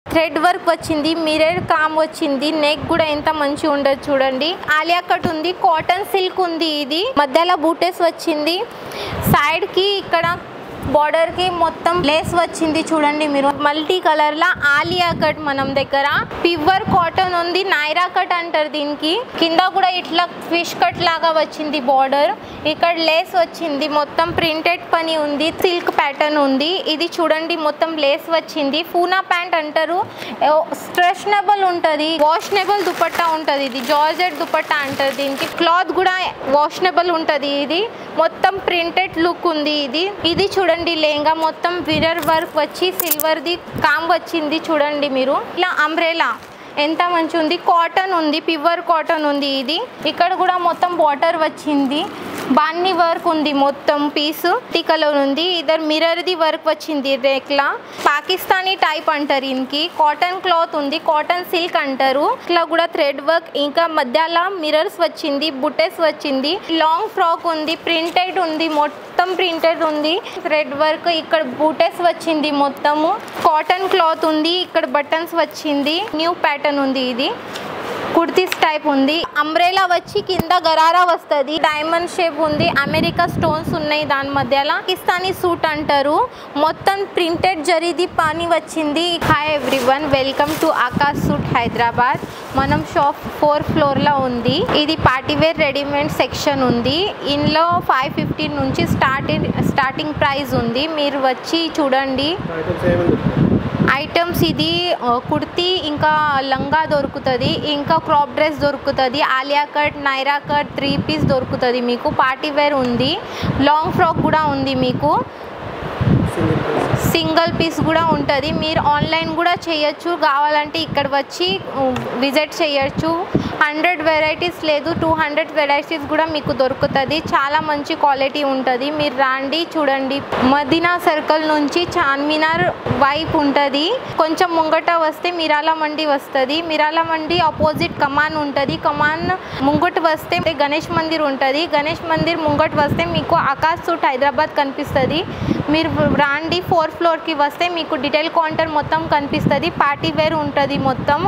Thread work వచ్చింది, mirror com వచ్చింది, neck కూడా ఎంత మంచి ఉండదు చూడండి. ఆలియా కట్ ఉంది, కాటన్ సిల్క్ ఉంది. ఇది మధ్యలో బూటెస్ వచ్చింది, సైడ్ కి ఇక్కడ బార్డర్ కి మొత్తం లేస్ వచ్చింది చూడండి మీరు. మల్టీ కలర్ లా ఆలియా కట్ మనం దగ్గర ప్యూర్ కాటన్ ఉంది, నైరా కట్ అంటారు దీనికి. కింద కూడా ఇట్లా ఫిష్ కట్ లాగా వచ్చింది బార్డర్. ఇక్కడ లేస్ వచ్చింది, మొత్తం ప్రింటెడ్ పని ఉంది, సిల్క్ ప్యాటర్న్ ఉంది. ఇది చూడండి మొత్తం లేస్ వచ్చింది. పూనా ప్యాంట్ అంటారు, స్ట్రెచబుల్ ఉంటుంది, వాషనబుల్ దుపట్టా ఉంటుంది. ఇది జార్జెట్ దుపట్టా అంటారు దీనికి. క్లాత్ కూడా వాషనబుల్ ఉంటుంది. ఇది మొత్తం ప్రింటెడ్ లుక్ ఉంది. ఇది చూడండి లెహంగా మొత్తం మిర్రర్ వర్క్ వచ్చి సిల్వర్ ది కామ్ వచ్చింది చూడండి మీరు. ఇలా అంబ్రెలా ఎంత మంచి ఉంది, కాటన్ ఉంది, ప్యూర్ కాటన్ ఉంది. ఇది ఇక్కడ కూడా మొత్తం బార్డర్ వచ్చింది, బాన్ని వర్క్ ఉంది, మొత్తం పీస్ టీ కలర్ ఉంది. ఇద్దరు మిర్రర్ ది వర్క్ వచ్చింది రేక్లా. పాకిస్తానీ టైప్ అంటారు దీనికి. కాటన్ క్లాత్ ఉంది, కాటన్ సిల్క్ అంటారు. ఇట్లా కూడా థ్రెడ్ వర్క్, ఇంకా మధ్యలో మిర్రర్స్ వచ్చింది, బుటెస్ వచ్చింది. లాంగ్ ఫ్రాక్ ఉంది, ప్రింటెడ్ ఉంది, మొత్తం ప్రింటెడ్ ఉంది, థ్రెడ్ వర్క్. ఇక్కడ బూటెస్ వచ్చింది, మొత్తము కాటన్ క్లాత్ ఉంది. ఇక్కడ బటన్స్ వచ్చింది, న్యూ ప్యాటర్న్ ఉంది. ఇది కుర్తీస్ టైప్ ఉంది. అంబ్రెలా వచ్చి కింద గరారా వస్తుంది, డైమండ్ షేప్ ఉంది, అమెరికా స్టోన్స్ ఉన్నాయి దాని మధ్యలో. పాకిస్తానీ సూట్ అంటారు, మొత్తం ప్రింటెడ్ జరీది పని వచ్చింది. Hi everyone, welcome to Akash suit Hyderabad. మనం షాప్ 4th ఫ్లోర్లో ఉంది. ఇది పార్టీవేర్ రెడీమేడ్ సెక్షన్ ఉంది. ఇందులో 550 నుంచి స్టార్టింగ్ ప్రైస్ ఉంది. మీరు వచ్చి చూడండి ఐటమ్స్. ఇది కుర్తీ, ఇంకా లంగా దొరుకుతుంది, ఇంకా క్రాప్ డ్రెస్ దొరుకుతుంది, Alia cut, Naira cut, 3 piece దొరుకుతుంది మీకు. పార్టీ వేర్ ఉంది, లాంగ్ ఫ్రాక్ కూడా ఉంది మీకు, సింగిల్ పీస్ కూడా ఉంటుంది. మీరు ఆన్లైన్ కూడా చేయొచ్చు, కావాలంటే ఇక్కడ వచ్చి విజిట్ చేయొచ్చు. 100 వెరైటీస్ లేదు, 200 వెరైటీస్ కూడా మీకు దొరుకుతుంది. చాలా మంచి క్వాలిటీ ఉంటుంది. మీరు రాండి చూడండి. మదీనా సర్కిల్ నుంచి చార్మినార్ వైపు ఉంటుంది. కొంచెం ముంగట వస్తే మిరాల మండి వస్తుంది. మిరాల మండి ఆపోజిట్ కమాన్ ఉంటుంది. కమాన్ ముంగట వస్తే గణేష్ మందిర్ ఉంటుంది. గణేష్ మందిర్ ముంగట వస్తే మీకు ఆకాష్ సూట్ హైదరాబాద్ కనిపిస్తుంది. మీరు రాండి, 4th ఫ్లోర్కి వస్తే మీకు డీటెయిల్ కౌంటర్ మొత్తం కనిపిస్తుంది. పార్టీ వేర్ ఉంటుంది, మొత్తం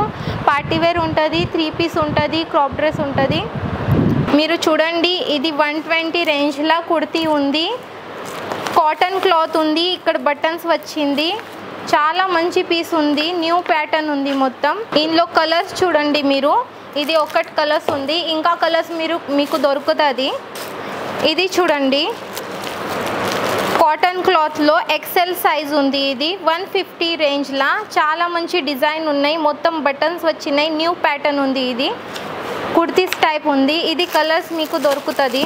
పార్టీ వేర్ ఉంటుంది, 3 పీస్ ఉంటుంది, క్రాప్ డ్రెస్ ఉంటుంది. మీరు చూడండి, ఇది 120 రేంజ్లో కుర్తీ ఉంది, కాటన్ క్లాత్ ఉంది, ఇక్కడ బటన్స్ వచ్చింది, చాలా మంచి పీస్ ఉంది, న్యూ ప్యాటర్న్ ఉంది మొత్తం. ఇందులో కలర్స్ చూడండి మీరు. ఇది ఒకటి కలర్స్ ఉంది, ఇంకా కలర్స్ మీకు దొరుకుతుంది. ఇది చూడండి కాటన్ క్లాత్లో ఎక్సెల్ సైజ్ ఉంది. ఇది 150 రేంజ్లా చాలా మంచి డిజైన్ ఉన్నాయి, మొత్తం బటన్స్ వచ్చినాయి, న్యూ ప్యాటర్న్ ఉంది. ఇది కుర్తీస్ టైప్ ఉంది. ఇది కలర్స్ మీకు దొరుకుతుంది.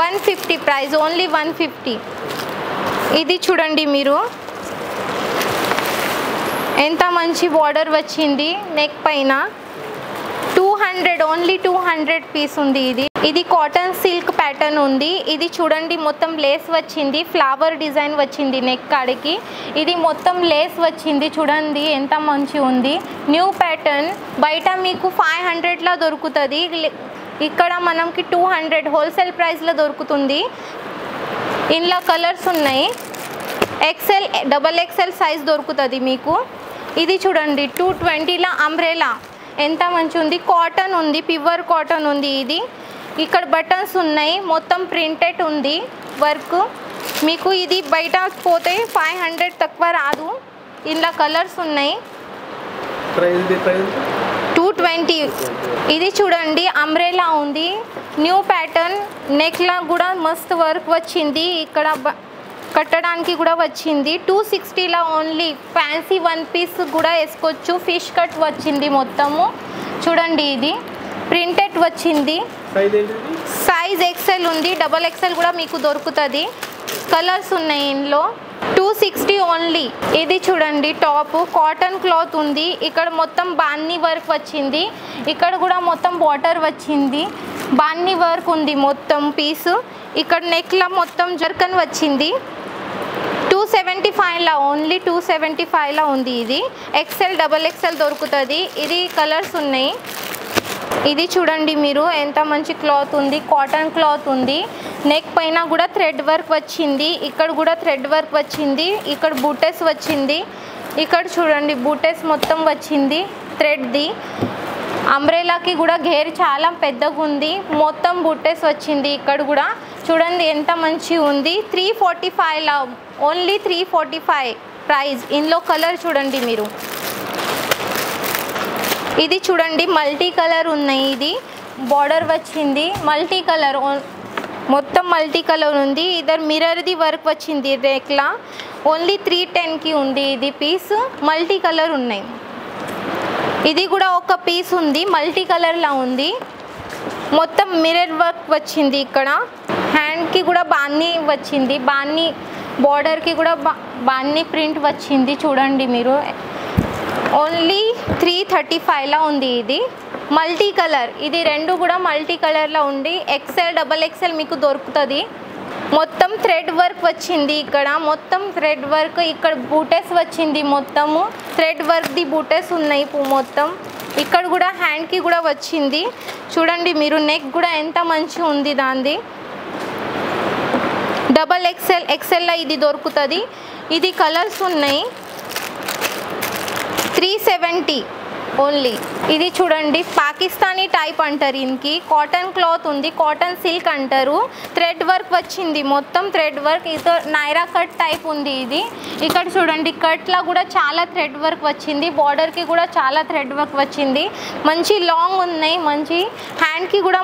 150 ప్రైస్, ఓన్లీ 150. ఇది చూడండి మీరు, ఎంత మంచి బార్డర్ వచ్చింది నెక్ పైన. 200, ఓన్లీ 200 పీస్ ఉంది. ఇది కాటన్ సిల్క్ ప్యాటర్న్ ఉంది. ఇది చూడండి మొత్తం లేస్ వచ్చింది, ఫ్లవర్ డిజైన్ వచ్చింది నెక్ కాడికి. ఇది మొత్తం లేస్ వచ్చింది చూడండి, ఎంత మంచి ఉంది, న్యూ ప్యాటర్న్. బయట మీకు 500లా దొరుకుతుంది, ఇక్కడ మనకి 200 హోల్సేల్ ప్రైస్లో దొరుకుతుంది. ఇందులో కలర్స్ ఉన్నాయి, ఎక్సెల్, XXL సైజ్ దొరుకుతుంది మీకు. ఇది చూడండి 220లా అంబ్రెలా, ఎంత మంచి ఉంది, కాటన్ ఉంది, ప్యూర్ కాటన్ ఉంది. ఇది ఇక్కడ బటన్స్ ఉన్నాయి, మొత్తం ప్రింటెడ్ ఉంది వర్క్ మీకు. ఇది బయట పోతే 500 తక్కువ రాదు. ఇందులో కలర్స్ ఉన్నాయి, 220. ఇది చూడండి అంబ్రెలా ఉంది, న్యూ ప్యాటర్న్, నెక్లా కూడా మస్త్ వర్క్ వచ్చింది, ఇక్కడ కట్టడానికి కూడా వచ్చింది. 260లా ఓన్లీ. ఫ్యాన్సీ 1 పీస్ కూడా వేసుకోవచ్చు. ఫిష్ కట్ వచ్చింది మొత్తము చూడండి. ఇది ప్రింటెడ్ వచ్చింది, సైజ్ XL ఉంది, XXL కూడా మీకు దొరుకుతుంది. కలర్స్ ఉన్నాయి ఇందులో. 260 ఓన్లీ. ఇది చూడండి టాప్, కాటన్ క్లాత్ ఉంది, ఇక్కడ మొత్తం బాన్ని వర్క్ వచ్చింది, ఇక్కడ కూడా మొత్తం బార్డర్ వచ్చింది, బాన్ని వర్క్ ఉంది మొత్తం పీస్. ఇక్కడ నెక్లా మొత్తం జర్కన్ వచ్చింది. 275లా, ఓన్లీ 275లా ఉంది. ఇది XL, XXL దొరుకుతుంది. ఇది కలర్స్ ఉన్నాయి. ఇది చూడండి మీరు ఎంత మంచి క్లాత్ ఉంది, కాటన్ క్లాత్ ఉంది. నెక్ పైన కూడా థ్రెడ్ వర్క్ వచ్చింది, ఇక్కడ కూడా థ్రెడ్ వర్క్ వచ్చింది, ఇక్కడ బూటెస్ వచ్చింది. ఇక్కడ చూడండి బూటెస్ మొత్తం వచ్చింది థ్రెడ్ది. అంబ్రెలాకి కూడా గేర్ చాలా పెద్దగా ఉంది, మొత్తం బూటెస్ వచ్చింది. ఇక్కడ కూడా చూడండి ఎంత మంచి ఉంది. 345 ఓన్లీ 345 ప్రైస్. ఇందులో కలర్ చూడండి మీరు. ఇది చూడండి మల్టీ కలర్ ఉన్నాయి. ఇది బార్డర్ వచ్చింది మల్టీ కలర్, మొత్తం మల్టీ కలర్ ఉంది. ఇద్దరు మిర్రర్ది వర్క్ వచ్చింది రేక్లా. ఓన్లీ 310కి ఉంది ఇది పీస్. మల్టీ కలర్ ఉన్నాయి. ఇది కూడా ఒక పీస్ ఉంది మల్టీ కలర్లా ఉంది. మొత్తం మిర్రర్ వర్క్ వచ్చింది. ఇక్కడ హ్యాండ్కి కూడా బాన్ని వచ్చింది, బాన్ని బార్డర్కి కూడా బాన్ని ప్రింట్ వచ్చింది. చూడండి మీరు ఓన్లీ 335లా ఉంది. ఇది మల్టీ కలర్, ఇది రెండు కూడా మల్టీ కలర్లో ఉంది. XL XXL మీకు దొరుకుతుంది. మొత్తం థ్రెడ్ వర్క్ వచ్చింది. ఇక్కడ మొత్తం థ్రెడ్ వర్క్, ఇక్కడ బూటెస్ వచ్చింది. మొత్తము థ్రెడ్ వర్క్ది బూటెస్ ఉన్నాయి మొత్తం. ఇక్కడ కూడా హ్యాండ్కి కూడా వచ్చింది. చూడండి మీరు నెక్ కూడా ఎంత మంచిగా ఉంది దాంది. XXL XLలో ఇది దొరుకుతుంది. ఇది కలర్స్ ఉన్నాయి. 370 ఓన్లీ. ఇది చూడండి పాకిస్తానీ టైప్ అంటారు. ఇంకి కాటన్ క్లాత్ ఉంది, కాటన్ సిల్క్ అంటారు. థ్రెడ్ వర్క్ వచ్చింది, మొత్తం థ్రెడ్ వర్క్. ఇది నైరా కట్ టైప్ ఉంది. ఇది ఇక్కడ చూడండి కట్లా కూడా చాలా థ్రెడ్ వర్క్ వచ్చింది, బార్డర్కి కూడా చాలా థ్రెడ్ వర్క్ వచ్చింది. మంచి లాంగ్ ఉన్నాయి, మంచి హ్యాండ్కి కూడా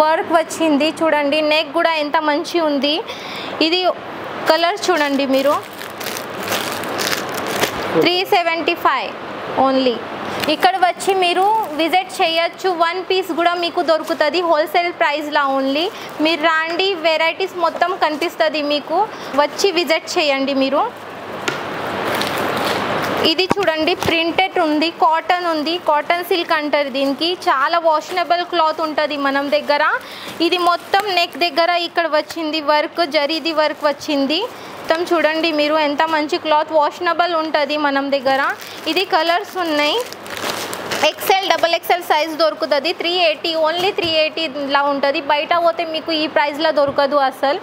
వర్క్ వచ్చింది. చూడండి నెక్ కూడా ఎంత మంచి ఉంది. ఇది కలర్ చూడండి మీరు. 375 ఓన్లీ. ఇక్కడ వచ్చి మీరు విజిట్ చేయొచ్చు. వన్ పీస్ కూడా మీకు దొరుకుతుంది హోల్సేల్ ప్రైస్లా ఓన్లీ. మీరు రాండి, వెరైటీస్ మొత్తం కనిపిస్తుంది మీకు. వచ్చి విజిట్ చేయండి మీరు. ఇది చూడండి ప్రింటెడ్ ఉంది, కాటన్ ఉంది, కాటన్ సిల్క్ అంటారు దీనికి. చాలా వాషనబుల్ క్లాత్ ఉంటుంది మనం దగ్గర. ఇది మొత్తం నెక్ దగ్గర ఇక్కడ వచ్చింది వర్క్, జరీది వర్క్ వచ్చింది. మొత్తం చూడండి మీరు ఎంత మంచి క్లాత్, వాషనబుల్ ఉంటుంది మనం దగ్గర. ఇది కలర్స్ ఉన్నాయి. XL XXL సైజ్ దొరుకుతుంది. 380 ఓన్లీ 380లా ఉంటుంది. బయట పోతే మీకు ఈ ప్రైస్లో దొరకదు అసలు.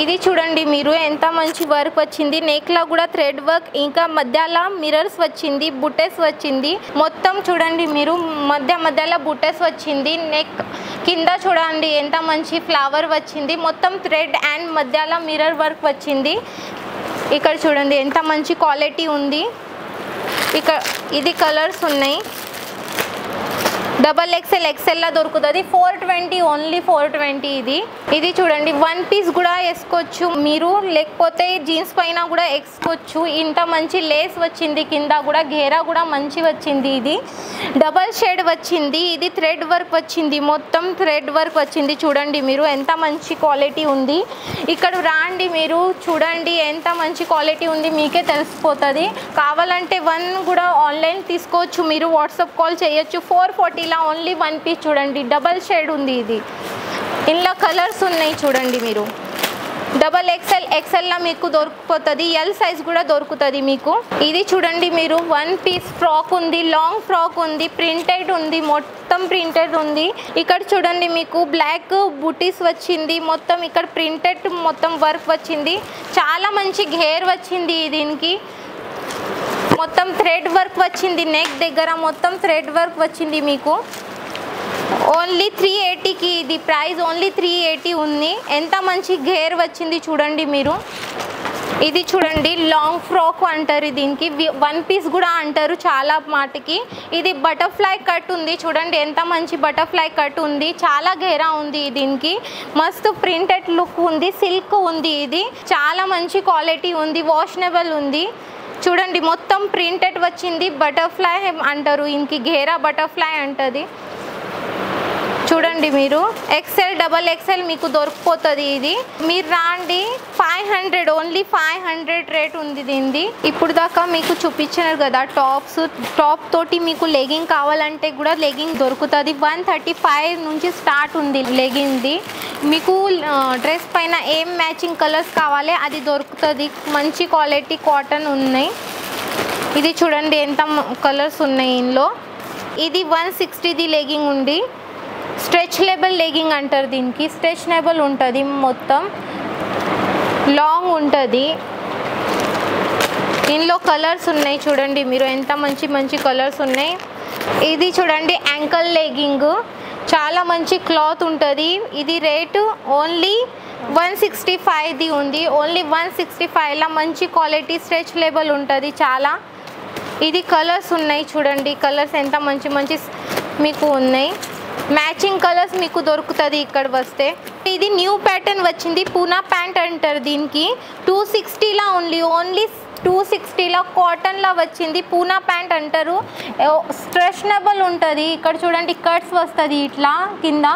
ఇది చూడండి మీరు ఎంత మంచి వర్క్ వచ్చింది. నెక్లో కూడా థ్రెడ్ వర్క్, ఇంకా మధ్యలో మిర్రర్స్ వచ్చింది, బుట్టెస్ వచ్చింది. మొత్తం చూడండి మీరు మధ్యలో బుట్టెస్ వచ్చింది. నెక్ కింద చూడండి ఎంత మంచి ఫ్లవర్ వచ్చింది. మొత్తం థ్రెడ్ అండ్ మధ్యలో మిర్రర్ వర్క్ వచ్చింది. ఇక్కడ చూడండి ఎంత మంచి క్వాలిటీ ఉంది. ఇక్కడ ఇది కలర్స్ ఉన్నాయి. XXL XLలా దొరుకుతుంది. 420 ఓన్లీ 420. ఇది చూడండి వన్ పీస్ కూడా వేసుకోవచ్చు మీరు, లేకపోతే జీన్స్ పైన కూడా వేసుకోవచ్చు. ఇంత మంచి లేస్ వచ్చింది, కింద కూడా గేరా కూడా మంచి వచ్చింది. ఇది డబల్ షేడ్ వచ్చింది. ఇది థ్రెడ్ వర్క్ వచ్చింది, మొత్తం థ్రెడ్ వర్క్ వచ్చింది. చూడండి మీరు ఎంత మంచి క్వాలిటీ ఉంది. ఇక్కడ రాండి మీరు చూడండి ఎంత మంచి క్వాలిటీ ఉంది, మీకే తెలిసిపోతుంది. కావాలంటే వన్ కూడా ఆన్లైన్ తీసుకోవచ్చు మీరు, వాట్సాప్ కాల్ చేయొచ్చు. 440 ఓన్లీ వన్ పీస్. చూడండి డబల్ షేడ్ ఉంది. ఇది ఇందులో కలర్స్ ఉన్నాయి చూడండి మీరు. XXL XLలా మీకు దొరికిపోతుంది. ఎల్ సైజ్ కూడా దొరుకుతుంది మీకు. ఇది చూడండి మీరు వన్ పీస్ ఫ్రాక్ ఉంది, లాంగ్ ఫ్రాక్ ఉంది, ప్రింటెడ్ ఉంది, మొత్తం ప్రింటెడ్ ఉంది. ఇక్కడ చూడండి మీకు బ్లాక్ బూటీస్ వచ్చింది, మొత్తం ఇక్కడ ప్రింటెడ్ మొత్తం వర్క్ వచ్చింది. చాలా మంచి గేర్ వచ్చింది దీనికి. మొత్తం థ్రెడ్ వర్క్ వచ్చింది, నెక్ దగ్గర మొత్తం థ్రెడ్ వర్క్ వచ్చింది మీకు. ఓన్లీ 380కి ఇది ప్రైస్. ఓన్లీ 380 ఉంది. ఎంత మంచి గేర్ వచ్చింది చూడండి మీరు. ఇది చూడండి లాంగ్ ఫ్రాక్ అంటారు దీనికి, వన్ పీస్ కూడా అంటారు చాలా మాటకి. ఇది బటర్ఫ్లై కట్ ఉంది. చూడండి ఎంత మంచి బటర్ఫ్లై కట్ ఉంది, చాలా గేరా ఉంది దీనికి. మస్తు ప్రింటెడ్ లుక్ ఉంది, సిల్క్ ఉంది. ఇది చాలా మంచి క్వాలిటీ ఉంది, వాషనబుల్ ఉంది. చూడండి మొత్తం ప్రింటెడ్ వచ్చింది. బటర్ఫ్లై అంటారు ఇంకి, గేరా బటర్ఫ్లై అంటది. చూడండి మీరు XL XXL మీకు దొరికిపోతుంది. ఇది మీరు రాండి. 500 ఓన్లీ 500 రేట్ ఉంది దీనిది. ఇప్పుడు దాకా మీకు చూపించారు కదా టాప్స్, టాప్ తోటి మీకు లెగింగ్ కావాలంటే కూడా లెగింగ్ దొరుకుతుంది. 135 నుంచి స్టార్ట్ ఉంది లెగింగ్ది. మీకు డ్రెస్ పైన ఏం మ్యాచింగ్ కలర్స్ కావాలి అది దొరుకుతుంది. మంచి క్వాలిటీ కాటన్ ఉన్నాయి. ఇది చూడండి ఎంత కలర్స్ ఉన్నాయి ఇందులో. ఇది 160ది లెగ్గింగ్ ఉంది. స్ట్రెచబుల్ లెగ్గింగ్ అంటారు దీనికి. స్ట్రెచబుల్ ఉంటుంది, మొత్తం లాంగ్ ఉంటుంది. దీనిలో కలర్స్ ఉన్నాయి చూడండి మీరు, ఎంత మంచి మంచి కలర్స్ ఉన్నాయి. ఇది చూడండి యాంకల్ లెగ్గింగ్, చాలా మంచి క్లాత్ ఉంటుంది. ఇది రేటు ఓన్లీ 165ది ఉంది. ఓన్లీ 165లా మంచి క్వాలిటీ స్ట్రెచబుల్ ఉంటుంది చాలా. ఇది కలర్స్ ఉన్నాయి చూడండి, కలర్స్ ఎంత మంచి మంచి మీకు ఉన్నాయి. మ్యాచింగ్ కలర్స్ మీకు దొరుకుతుంది ఇక్కడ వస్తే. ఇది న్యూ ప్యాటర్న్ వచ్చింది, పూనా ప్యాంట్ అంటారు దీనికి. 260లా ఓన్లీ 260లా కాటన్లా వచ్చింది. పూనా ప్యాంట్ అంటారు. స్ట్రెచబుల్ ఉంటుంది. ఇక్కడ చూడండి కట్స్ వస్తుంది ఇట్లా కింద.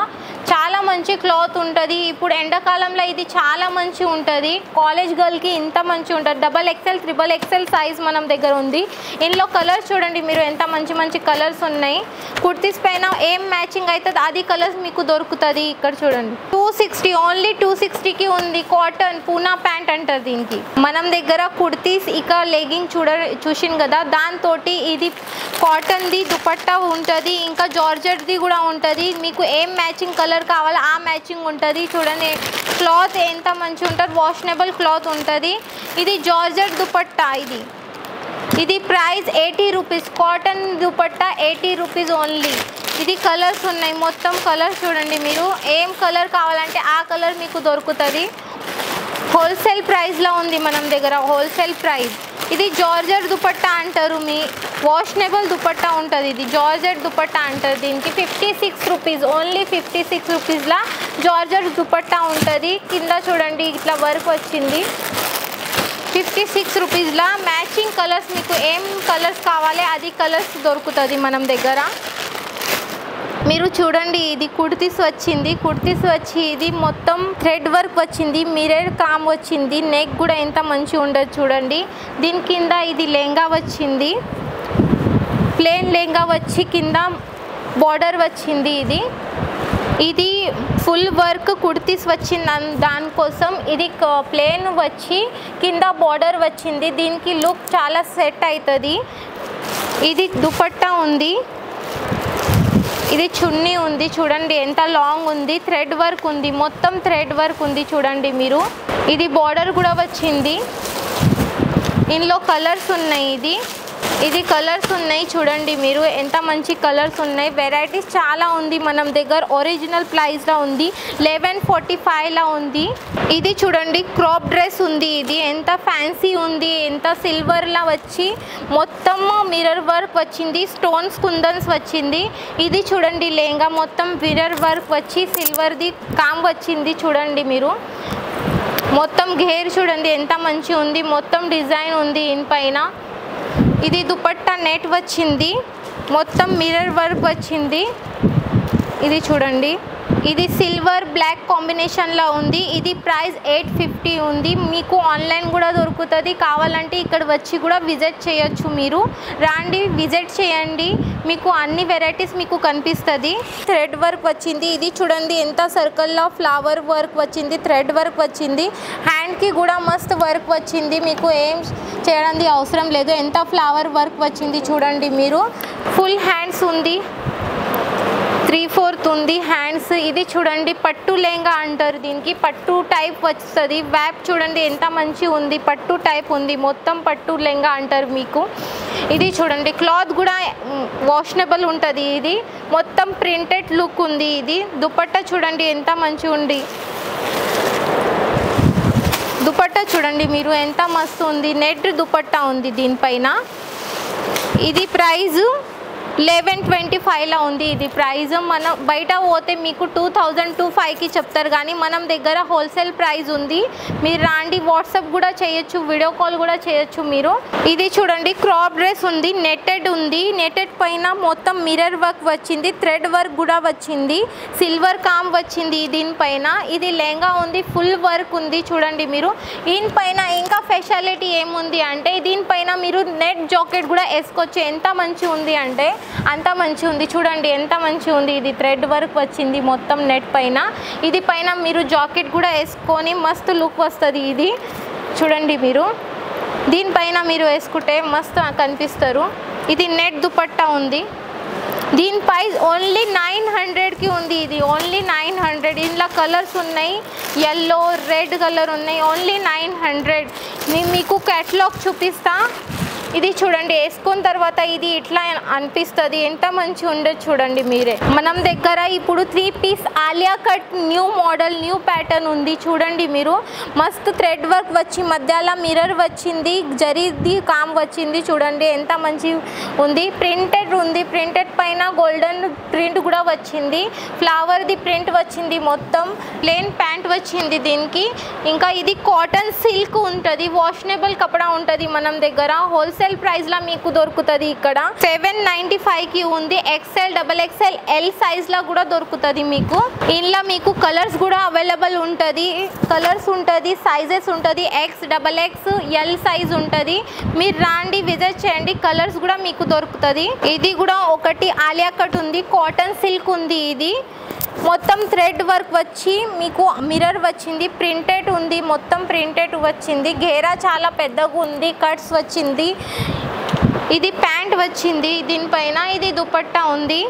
చాలా మంచి క్లాత్ ఉంటుంది. ఇప్పుడు ఎండాకాలంలో ఇది చాలా మంచి ఉంటుంది. కాలేజ్ గర్ల్కి ఇంత మంచి ఉంటుంది. XXL, XXL సైజ్ మనం దగ్గర ఉంది. ఇందులో కలర్స్ చూడండి మీరు, ఎంత మంచి మంచి కలర్స్ ఉన్నాయి. కుర్తీస్ పైన ఏం మ్యాచింగ్ అవుతుంది అది కలర్స్ మీకు దొరుకుతుంది. ఇక్కడ చూడండి 260, ఓన్లీ 260కి ఉంది. కాటన్ పూనా ప్యాంట్ అంటారు దీనికి. మనం దగ్గర కుర్తీస్ ఇక లెగ్గింగ్ చూసింది కదా, దాంతో ఇది కాటన్ది దుపట్టా ఉంటుంది, ఇంకా జార్జెట్ది కూడా ఉంటుంది. మీకు ఏం మ్యాచింగ్ కలర్ కావాలో ఆ మ్యాచింగ్ ఉంటుంది. చూడండి క్లాత్ ఎంత మంచి ఉంటుంది, వాషనబుల్ క్లాత్ ఉంటుంది. ఇది జార్జెట్ దుపట్టా. ఇది price 80 rupees. Cotton dupatta 80 rupees only. ఇది కలర్స్ ఉన్నాయి, మొత్తం కలర్స్ చూడండి మీరు. ఏం కలర్ కావాలంటే ఆ కలర్ మీకు దొరుకుతుంది. హోల్సేల్ ప్రైస్లో ఉంది మనం దగ్గర, హోల్సేల్ ప్రైస్. ఇది జార్జెట్ దుపట్టా అంటారు, మీ వాషనబుల్ దుపట్టా ఉంటుంది. ఇది జార్జెట్ దుపట్టా అంటారు దీనికి. 56 రూపీస్, ఓన్లీ 56 రూపీస్లా జార్జెట్ దుపట్టా ఉంటుంది. కింద చూడండి ఇట్లా వర్క్ వచ్చింది. 56 రూపీస్లా మ్యాచింగ్ కలర్స్, మీకు ఏం కలర్స్ కావాలి అది కలర్స్ దొరుకుతుంది మనం దగ్గర. మీరు చూడండి ఇది కుర్తీస్ వచ్చింది. కుర్తీస్ వచ్చి ఇది మొత్తం థ్రెడ్ వర్క్ వచ్చింది, మిర్రర్ కామ్ వచ్చింది. నెక్ కూడా ఎంత మంచి ఉండదు చూడండి. దీని కింద ఇది లెహంగా వచ్చింది, ప్లేన్ లెహంగా వచ్చి కింద బార్డర్ వచ్చింది. ఇది ఫుల్ వర్క్ కుర్తీస్ వచ్చింది, దానికోసం ఇది ప్లేన్ వచ్చి కింద బార్డర్ వచ్చింది. దీనికి లుక్ చాలా సెట్ అవుతుంది. ఇది దుపట్టా ఉంది, ఇది చున్నీ ఉంది. చూడండి ఎంత లాంగ్ ఉంది, థ్రెడ్ వర్క్ ఉంది, మొత్తం థ్రెడ్ వర్క్ ఉంది చూడండి మీరు. ఇది బార్డర్ కూడా వచ్చింది. ఇందులో కలర్స్ ఉన్నాయి. ఇది కలర్స్ ఉన్నాయి చూడండి మీరు, ఎంత మంచి కలర్స్ ఉన్నాయి. వెరైటీస్ చాలా ఉంది మనం దగ్గర. ఒరిజినల్ ప్రైస్లో ఉంది, 1145లా ఉంది. ఇది చూడండి క్రాప్ డ్రెస్ ఉంది. ఇది ఎంత ఫ్యాన్సీ ఉంది, ఎంత సిల్వర్లా వచ్చి మొత్తం మిర్రర్ వర్క్ వచ్చింది, స్టోన్స్ కుందన్స్ వచ్చింది. ఇది చూడండి లెహంగా మొత్తం మిర్రర్ వర్క్ వచ్చి సిల్వర్ది కామ్ వచ్చింది చూడండి మీరు. మొత్తం ఘేర్ చూడండి ఎంత మంచి ఉంది, మొత్తం డిజైన్ ఉంది దీనిపైన. ఇది దుపట్టా నెట్ వచ్చింది, మొత్తం మిర్రర్ వర్క్ వచ్చింది. ఇది చూడండి, ఇది సిల్వర్ బ్లాక్ కాంబినేషన్లో ఉంది. ఇది ప్రైస్ 850 ఉంది. మీకు ఆన్లైన్ కూడా దొరుకుతుంది. కావాలంటే ఇక్కడ వచ్చి కూడా విజిట్ చేయొచ్చు. మీరు రాండి, విజిట్ చేయండి, మీకు అన్ని వెరైటీస్ మీకు కనిపిస్తుంది. థ్రెడ్ వర్క్ వచ్చింది. ఇది చూడండి ఎంత సర్కిల్లో ఫ్లవర్ వర్క్ వచ్చింది, థ్రెడ్ వర్క్ వచ్చింది. హ్యాండ్కి కూడా మస్త్ వర్క్ వచ్చింది, మీకు ఏం చేయడానికి అవసరం లేదు. ఎంత ఫ్లవర్ వర్క్ వచ్చింది చూడండి మీరు. ఫుల్ హ్యాండ్స్ ఉంది, 3/4 ఉంది హ్యాండ్స్. ఇది చూడండి పట్టు లెహంగా అంటారు దీనికి, పట్టు టైప్ వస్తుంది. వ్యాప్ చూడండి ఎంత మంచి ఉంది, పట్టు టైప్ ఉంది, మొత్తం పట్టు లెహంగా అంటారు మీకు. ఇది చూడండి క్లాత్ కూడా వాషనబుల్ ఉంటుంది. ఇది మొత్తం ప్రింటెడ్ లుక్ ఉంది. ఇది దుపట్టా చూడండి ఎంత మంచి ఉంది. దుపట్టా చూడండి మీరు ఎంత మస్తు ఉంది, నెట్ దుపట్టా ఉంది దీనిపైన. ఇది ప్రైస్ 1125లా ఉంది. ఇది ప్రైస్ మనం బయట పోతే మీకు 2025కి చెప్తారు, కానీ మనం దగ్గర హోల్సేల్ ప్రైస్ ఉంది. మీరు రాండి, వాట్సాప్ కూడా చేయొచ్చు, వీడియో కాల్ కూడా చేయొచ్చు మీరు. ఇది చూడండి క్రాప్ డ్రెస్ ఉంది, నెట్టెడ్ ఉంది. నెట్టెడ్ పైన మొత్తం మిర్రర్ వర్క్ వచ్చింది, థ్రెడ్ వర్క్ కూడా వచ్చింది, సిల్వర్ కామ్ వచ్చింది దీనిపైన. ఇది లెహంగా ఉంది, ఫుల్ వర్క్ ఉంది చూడండి మీరు. దీనిపైన ఇంకా స్పెషాలిటీ ఏముంది అంటే దీనిపైన మీరు నెట్ జాకెట్ కూడా వేసుకోవచ్చు. ఎంత మంచి ఉంది అంటే అంత మంచి ఉంది చూడండి, ఎంత మంచి ఉంది. ఇది థ్రెడ్ వర్క్ వచ్చింది మొత్తం నెట్ పైన. ఇది పైన మీరు జాకెట్ కూడా వేసుకొని మస్తు లుక్ వస్తుంది. ఇది చూడండి మీరు, దీనిపైన మీరు వేసుకుంటే మస్తు కనిపిస్తారు. ఇది నెట్ దుపట్టా ఉంది. దీని ప్రైస్ ఓన్లీ 900కి ఉంది. ఇది ఓన్లీ 900. ఇందులో కలర్స్ ఉన్నాయి, ఎల్లో రెడ్ కలర్ ఉన్నాయి. ఓన్లీ 900. మీకు క్యాటలాగ్ చూపిస్తా. ఇది చూడండి, వేసుకున్న తర్వాత ఇది ఇట్లా అనిపిస్తుంది. ఎంత మంచిగా ఉండదు చూడండి మీరే. మనం దగ్గర ఇప్పుడు 3 piece Alia cut new model new pattern ఉంది. చూడండి మీరు, మస్తు థ్రెడ్ వర్క్ వచ్చి మధ్యలో మిర్రర్ వచ్చింది, జరీది కామ్ వచ్చింది. చూడండి ఎంత మంచి ఉంది. ప్రింటెడ్ ఉంది, ప్రింటెడ్ పైన గోల్డెన్ ప్రింట్ కూడా వచ్చింది, ఫ్లవర్ది ప్రింట్ వచ్చింది. మొత్తం ప్లేన్ ప్యాంట్ వచ్చింది దీనికి. ఇంకా ఇది కాటన్ సిల్క్ ఉంటుంది, వాషనబుల్ కపడా ఉంటుంది. మనం దగ్గర హోల్సేల్ ప్రైస్ లా మీకు దొరుకుతుంది. ఇక్కడ 795కి ఉంది. XL, XXL, L సైజ్ లా కూడా దొరుకుతుంది మీకు. ఇందులో మీకు కలర్స్ కూడా అవైలబుల్ ఉంటుంది, కలర్స్ ఉంటుంది, సైజెస్ ఉంటుంది. XXX, L సైజ్ ఉంటుంది. మీరు రాండి, విజిట్ చేయండి, కలర్స్ కూడా మీకు దొరుకుతుంది. ఇది కూడా ఒకటి ఆలియా కట్ ఉంది, కాటన్ సిల్క్ ఉంది. ఇది మొత్తం థ్రెడ్ వర్క్ వచ్చి మీకు మిర్రర్ వచ్చింది, ప్రింటెడ్ ఉంది, మొత్తం ప్రింటెడ్ వచ్చింది. ఘేరా చాలా పెద్దగా ఉంది, కట్స్ వచ్చింది. ఇది ప్యాంట్ వచ్చింది దీనిపైన. ఇది దుపట్టా ఉంది.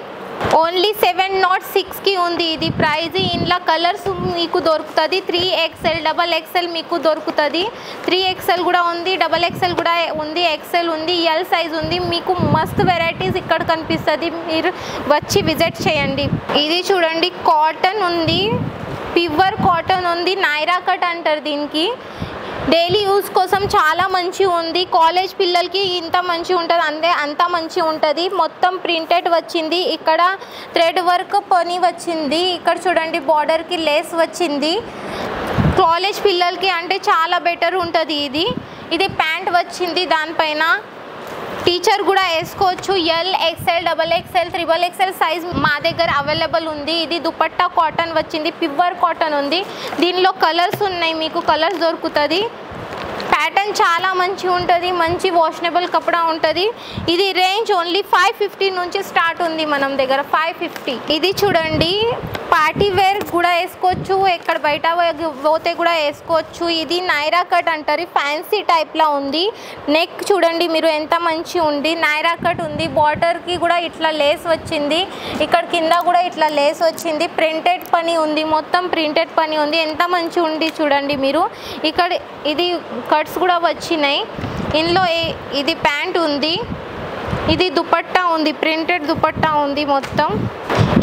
ఓన్లీ 706కి ఉంది ఇది ప్రైజ్. ఇందులో కలర్స్ మీకు దొరుకుతుంది. 3XL, XXL మీకు దొరుకుతుంది. 3XL కూడా ఉంది, XXL కూడా ఉంది, XL ఉంది, L సైజ్ ఉంది. మీకు మస్తు వెరైటీస్ ఇక్కడ కనిపిస్తుంది, మీరు వచ్చి విజిట్ చేయండి. ఇది చూడండి, కాటన్ ఉంది, ప్యూర్ కాటన్ ఉంది, నైరా కట్ అంటారు దీనికి. డైలీ యూజ్ కోసం చాలా మంచి ఉంది. కాలేజ్ పిల్లలకి ఇంత మంచి ఉంటుంది, అంత మంచి ఉంటుంది. మొత్తం ప్రింటెడ్ వచ్చింది. ఇక్కడ థ్రెడ్ వర్క్ పని వచ్చింది. ఇక్కడ చూడండి, బార్డర్కి లేస్ వచ్చింది. కాలేజ్ పిల్లలకి అంటే చాలా బెటర్ ఉంటుంది ఇది. ఇది ప్యాంట్ వచ్చింది, దానిపైన టీచర్ కూడా వేసుకోవచ్చు. L, XL, XXL, XXL size మా దగ్గర అవైలబుల్ ఉంది. ఇది దుపట్టా కాటన్ వచ్చింది, ప్యూర్ కాటన్ ఉంది. దీనిలో కలర్స్ ఉన్నాయి, మీకు కలర్స్ దొరుకుతుంది. ప్యాటర్న్ చాలా మంచి ఉంటుంది, మంచి వాషనబుల్ కపడా ఉంటుంది. ఇది రేంజ్ ఓన్లీ 550 నుంచి స్టార్ట్ ఉంది మనం దగ్గర, 550. ఇది చూడండి, పార్టీ వేర్ కూడా వేసుకోవచ్చు, ఎక్కడ బయట పోతే కూడా వేసుకోవచ్చు. ఇది నైరా కట్ అంటారు, ఫ్యాన్సీ టైప్లో ఉంది. నెక్ చూడండి మీరు ఎంత మంచి ఉంది, నైరా కట్ ఉంది. బార్డర్కి కూడా ఇట్లా లేస్ వచ్చింది, ఇక్కడ కింద కూడా ఇట్లా లేస్ వచ్చింది. ప్రింటెడ్ పని ఉంది, మొత్తం ప్రింటెడ్ పని ఉంది. ఎంత మంచి ఉంది చూడండి మీరు. ఇక్కడ ఇది కట్స్ కూడా వచ్చినాయి. ఇందులో ఇది ప్యాంట్ ఉంది, ఇది దుపట్టా ఉంది, ప్రింటెడ్ దుపట్టా ఉంది మొత్తం.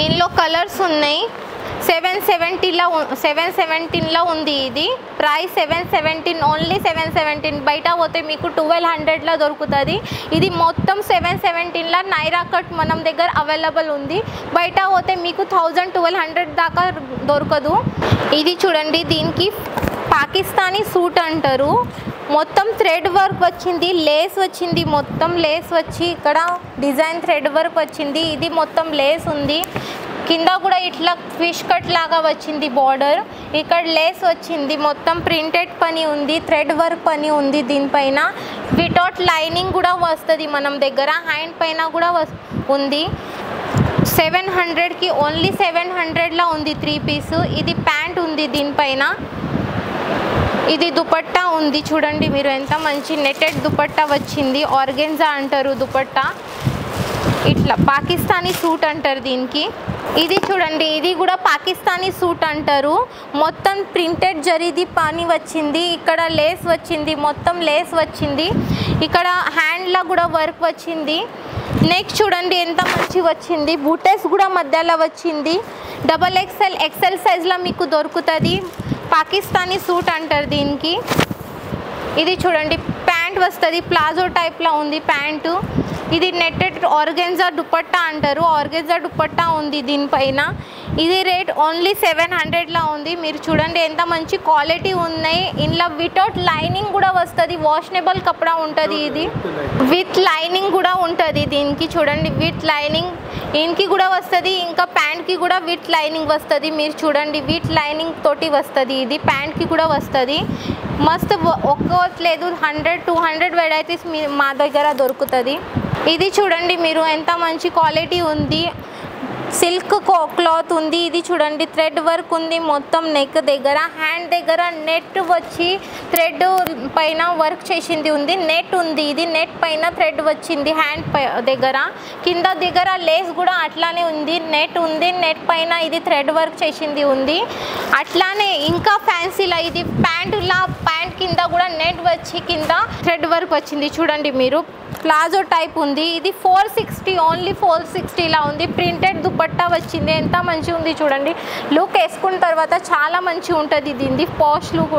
ఇందులో కలర్స్ ఉన్నాయి. 717లో ఉంది. ఇది ప్రైస్ 717, ఓన్లీ 717. బయట పోతే మీకు 1200లో దొరుకుతుంది. ఇది మొత్తం 717లో నైరా కట్ మనం దగ్గర అవైలబుల్ ఉంది. బయట పోతే మీకు 1000-1200 దాకా దొరకదు. ఇది చూడండి, దీనికి పాకిస్తానీ సూట్ అంటారు. మొత్తం థ్రెడ్ వర్క్ వచ్చింది, లేస్ వచ్చింది, మొత్తం లేస్ వచ్చి ఇక్కడ డిజైన్ థ్రెడ్ వర్క్ వచ్చింది. ఇది మొత్తం లేస్ ఉంది. కింద కూడా ఇట్లా ఫిష్ కట్ లాగా వచ్చింది బార్డర్. ఇక్కడ లేస్ వచ్చింది, మొత్తం ప్రింటెడ్ పని ఉంది, థ్రెడ్ వర్క్ పని ఉంది. దీనిపైన వితౌట్ లైనింగ్ కూడా వస్తుంది మనం దగ్గర. హ్యాండ్ పైన కూడా ఉంది. 700కి ఓన్లీ 700లో ఉంది 3 పీస్. ఇది ప్యాంట్ ఉంది దీనిపైన. ఇది దుపట్టా ఉంది చూడండి మీరు, ఎంత మంచి నెటెడ్ దుపట్టా వచ్చింది. ఆర్గెన్జా అంటారు దుపట్టా. ఇట్లా పాకిస్తానీ సూట్ అంటారు దీనికి. ఇది చూడండి, ఇది కూడా పాకిస్తానీ సూట్ అంటారు. మొత్తం ప్రింటెడ్ జరీది పని వచ్చింది. ఇక్కడ లేస్ వచ్చింది, మొత్తం లేస్ వచ్చింది. ఇక్కడ హ్యాండ్లో కూడా వర్క్ వచ్చింది. నెక్ చూడండి ఎంత మంచి వచ్చింది. బూటెస్ కూడా మధ్యలో వచ్చింది. XXL, XL సైజ్లో మీకు దొరుకుతుంది. పాకిస్తానీ సూట్ అంటారు దీనికి. ఇది చూడండి, ప్యాంట్ వస్తుంది, ప్లాజో టైప్లో ఉంది ప్యాంటు. ఇది నెట్టెడ్ ఆర్గెన్జా దుపట్టా అంటారు. ఆర్గెన్జా దుపట్టా ఉంది దీనిపైన. ఇది రేట్ ఓన్లీ 700లో ఉంది. మీరు చూడండి ఎంత మంచి క్వాలిటీ ఉన్నాయి. ఇందులో వితౌట్ లైనింగ్ కూడా వస్తుంది, వాషనబుల్ కపడా ఉంటుంది. ఇది విత్ లైనింగ్ కూడా ఉంటుంది దీనికి. చూడండి విత్ లైనింగ్ ఇన్కి కూడా వస్తుంది, ఇంకా ప్యాంట్కి కూడా విత్ లైనింగ్ వస్తుంది. మీరు చూడండి విత్ లైనింగ్ తోటి వస్తుంది. ఇది ప్యాంట్కి కూడా వస్తుంది. మస్తు ఒక్కలేదు, 100-200 వెరైటీస్ మా దగ్గర దొరుకుతుంది. ఇది చూడండి మీరు ఎంత మంచి క్వాలిటీ ఉంది. సిల్క్ క్లాత్ ఉంది. ఇది చూడండి థ్రెడ్ వర్క్ ఉంది మొత్తం నెక్ దగ్గర. హ్యాండ్ దగ్గర నెట్ వచ్చి థ్రెడ్ పైన వర్క్ చేసింది ఉంది. నెట్ ఉంది, ఇది నెట్ పైన థ్రెడ్ వచ్చింది హ్యాండ్ దగ్గర. కింద దగ్గర లేస్ కూడా అట్లానే ఉంది, నెట్ ఉంది, నెట్ పైన ఇది థ్రెడ్ వర్క్ చేసింది ఉంది. అట్లానే ఇంకా ఫ్యాన్సీలా ఇది ప్యాంటులా, ప్యాంట్ కింద కూడా నెట్ వచ్చి కింద థ్రెడ్ వర్క్ వచ్చింది చూడండి మీరు. ప్లాజో టైప్ ఉంది. ఇది 460, ఓన్లీ 460లా ఉంది. ప్రింటెడ్ దుపట్టా వచ్చింది. ఎంత మంచిగా ఉంది చూడండి. లుక్ వేసుకున్న తర్వాత చాలా మంచిగా ఉంటుంది. దీనిది పాష్ లుక్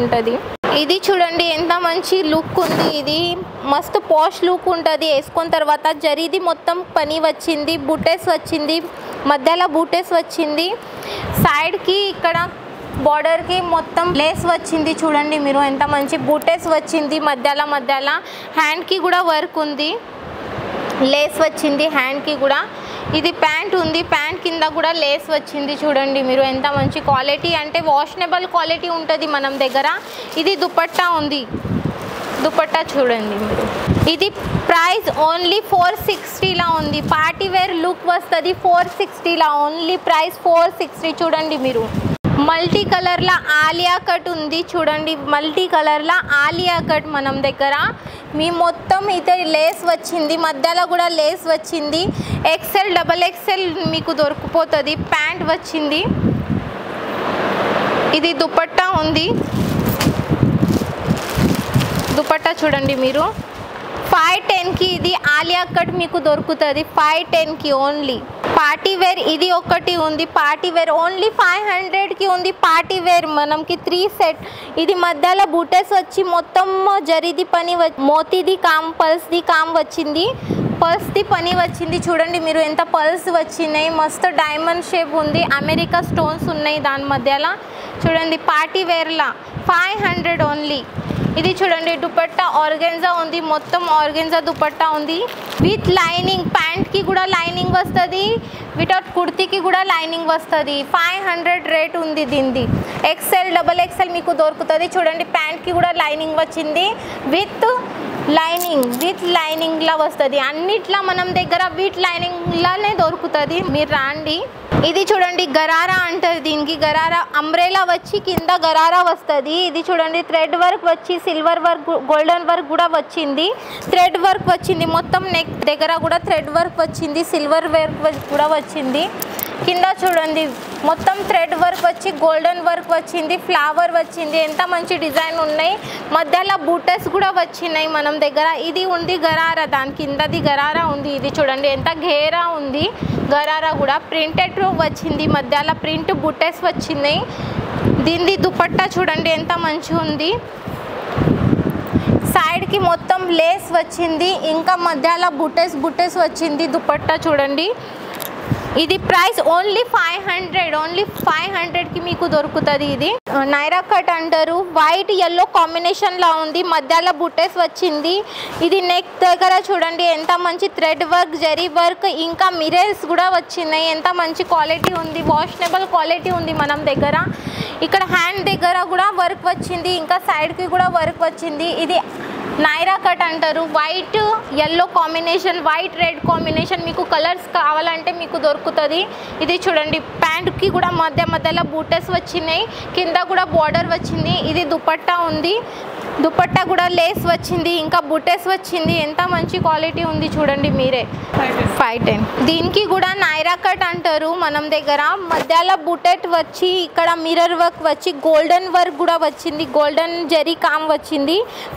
ఉంటుంది. ఇది చూడండి ఎంత మంచి లుక్ ఉంది. ఇది మస్తు పాష్ లుక్ ఉంటుంది వేసుకున్న తర్వాత. జరీది మొత్తం పని వచ్చింది, బూటెస్ వచ్చింది, మధ్యలో బూటెస్ వచ్చింది. సైడ్కి ఇక్కడ బార్డర్కి మొత్తం లేస్ వచ్చింది చూడండి మీరు. ఎంత మంచి బూటెస్ వచ్చింది మధ్యలో. హ్యాండ్కి కూడా వర్క్ ఉంది, లేస్ వచ్చింది హ్యాండ్కి కూడా. ఇది ప్యాంట్ ఉంది, ప్యాంట్ కింద కూడా లేస్ వచ్చింది చూడండి మీరు. ఎంత మంచి క్వాలిటీ అంటే వాషనబుల్ క్వాలిటీ ఉంటుంది మనం దగ్గర. ఇది దుపట్టా ఉంది, దుపట్టా చూడండి మీరు. ఇది ప్రైస్ ఓన్లీ 460లా ఉంది. పార్టీ వేర్ లుక్ వస్తుంది 460లా. ఓన్లీ ప్రైస్ 460 చూడండి మీరు. మల్టీ కలర్లా ఆలియా కట్ ఉంది చూడండి. మల్టీ కలర్లా ఆలియా కట్ మనం దగ్గర. మీ మొత్తం అయితే లేస్ వచ్చింది, మధ్యలో కూడా లేస్ వచ్చింది. ఎక్సెల్, డబల్ ఎక్సెల్ మీకు దొరికిపోతుంది. ప్యాంట్ వచ్చింది. ఇది దుపట్టా ఉంది, దుపట్టా చూడండి మీరు. 510కి ఇది ఆలియా కట్ మీకు దొరుకుతుంది. 510కి ఓన్లీ. పార్టీ వేర్ ఇది ఒకటి ఉంది. పార్టీ వేర్ ఓన్లీ 500కి ఉంది. పార్టీ వేర్ మనకి 3 సెట్. ఇది మధ్యలో బూటెస్ వచ్చి మొత్తం జరీది పని, మోతీది కామ్, పల్స్ది కామ్ వచ్చింది. పల్స్ది పని వచ్చింది చూడండి మీరు. ఎంత పల్స్ వచ్చినాయి. మస్తు డైమండ్ షేప్ ఉంది. అమెరికా స్టోన్స్ ఉన్నాయి దాని మధ్యలో చూడండి. పార్టీ వేర్లా 500 ఓన్లీ. ఇది చూడండి దుపట్టా ఆర్గెన్జా ఉంది, మొత్తం ఆర్గెన్జా దుపట్టా ఉంది విత్ లైనింగ్. ప్యాంట్కి కూడా లైనింగ్ వస్తుంది, వితౌట్ కుర్తీకి కూడా లైనింగ్ వస్తుంది. 500 రేట్ ఉంది దీనిది. ఎక్సెల్, డబల్ ఎక్సెల్ మీకు దొరుకుతుంది చూడండి. ప్యాంట్కి కూడా లైనింగ్ వచ్చింది విత్ లైనింగ్లా వస్తుంది. అన్నిట్లా మనం దగ్గర విత్ లైనింగ్లానే దొరుకుతుంది. మీరు రండి. ఇది చూడండి గరారా అంటారు దీనికి. గరారా అంబ్రెలా వచ్చి కింద గరారా వస్తుంది. ఇది చూడండి థ్రెడ్ వర్క్ వచ్చి సిల్వర్ వర్క్, గోల్డెన్ వర్క్ కూడా వచ్చింది. థ్రెడ్ వర్క్ వచ్చింది మొత్తం నెక్ దగ్గర కూడా థ్రెడ్ వర్క్ వచ్చింది. సిల్వర్ వర్క్ కూడా వచ్చింది. కింద చూడండి మొత్తం థ్రెడ్ వర్క్ వచ్చి గోల్డెన్ వర్క్ వచ్చింది, ఫ్లవర్ వచ్చింది. ఎంత మంచి డిజైన్ ఉన్నాయి. మధ్యలో బూటెస్ కూడా వచ్చినాయి మనం దగ్గర. ఇది ఉంది గరారా, దాని కిందది గరారా ఉంది. ఇది చూడండి ఎంత ఘేరా ఉంది. గరారా కూడా ప్రింటెడ్ వచ్చింది, మధ్యలో ప్రింట్ బూటెస్ వచ్చినాయి. దీనిది దుపట్టా చూడండి ఎంత మంచిగా ఉంది. సైడ్కి మొత్తం లేస్ వచ్చింది, ఇంకా మధ్యలో బూటెస్ వచ్చింది. దుపట్టా చూడండి. ఇది ప్రైస్ ఓన్లీ 500, ఓన్లీ 500కి మీకు దొరుకుతుంది. ఇది నైరా కట్ అంటారు. వైట్ ఎల్లో కాంబినేషన్లా ఉంది, మధ్యలో బూటెస్ వచ్చింది. ఇది నెక్ దగ్గర చూడండి ఎంత మంచి థ్రెడ్ వర్క్, జరీ వర్క్, ఇంకా మిరర్స్ కూడా వచ్చినాయి. ఎంత మంచి క్వాలిటీ ఉంది, వాషనబుల్ క్వాలిటీ ఉంది మనం దగ్గర. ఇక్కడ హ్యాండ్ దగ్గర కూడా వర్క్ వచ్చింది, ఇంకా సైడ్కి కూడా వర్క్ వచ్చింది. ఇది నైరా కట్ అంటారు. White yellow combination, white red combination. మీకు కలర్స్ కావాలంటే మీకు దొరుకుతుంది. ఇది చూడండి ప్యాంట్కి కూడా మధ్యలో బూటెస్ వచ్చినాయి, కింద కూడా బార్డర్ వచ్చింది. ఇది దుపట్టా ఉంది, దుపట్టా కూడా లేస్ వచ్చింది, ఇంకా బూటెస్ వచ్చింది. ఎంత మంచి క్వాలిటీ ఉంది చూడండి మీరే. 510. దీనికి కూడా నైరా కట్ అంటారు మనం దగ్గర. మధ్యలో బూటెట్ వచ్చి ఇక్కడ మిర్రర్ వర్క్ వచ్చి గోల్డెన్ వర్క్ కూడా వచ్చింది, గోల్డెన్ జరీ కామ్ వచ్చింది.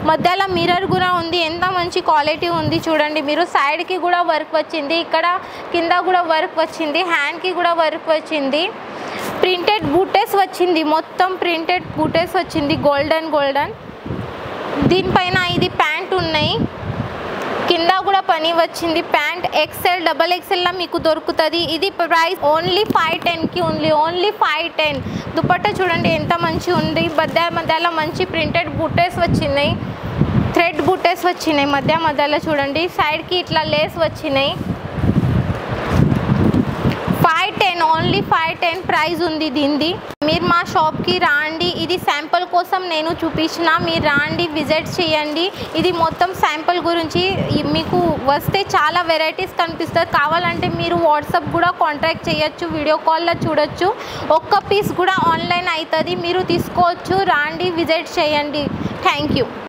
మధ్యలో మిర్రర్ కూడా ఉంది. ఎంత మంచి క్వాలిటీ ఉంది చూడండి మీరు. సైడ్కి కూడా వర్క్ వచ్చింది, ఇక్కడ కింద కూడా వర్క్ వచ్చింది, హ్యాండ్కి కూడా వర్క్ వచ్చింది. ప్రింటెడ్ బూటెస్ వచ్చింది, మొత్తం ప్రింటెడ్ బూటెస్ వచ్చింది గోల్డెన్. దీనిపైన ఇది ప్యాంట్ ఉన్నాయి, కింద కూడా పని వచ్చింది. ప్యాంట్ ఎక్సెల్, డబల్ ఎక్సెల్లా మీకు దొరుకుతుంది. ఇది ప్రైస్ ఓన్లీ 510కి ఉంది, ఓన్లీ 510. దుపట్టా చూడండి ఎంత మంచి ఉంది. మధ్యలో మంచి ప్రింటెడ్ బూటెస్ వచ్చినాయి, థ్రెడ్ బూటెస్ వచ్చినాయి మధ్యలో చూడండి. సైడ్కి ఇట్లా లేస్ వచ్చినాయి. 510 ఓన్లీ 510 ప్రైస్ ఉంది దీనిది. మీరు మా షాప్కి రాండి. ఇది శాంపుల్ కోసం నేను చూపించిన, మీరు రాండి, విజిట్ చేయండి. ఇది మొత్తం శాంపుల్ గురించి. మీకు వస్తే చాలా వెరైటీస్ కనిపిస్తుంది. కావాలంటే మీరు వాట్సాప్ కూడా కాంటాక్ట్ చేయొచ్చు, వీడియో కాల్లో చూడొచ్చు. ఒక్క పీస్ కూడా ఆన్లైన్ అవుతుంది, మీరు తీసుకోవచ్చు. రాండి, విజిట్ చేయండి. Thank you.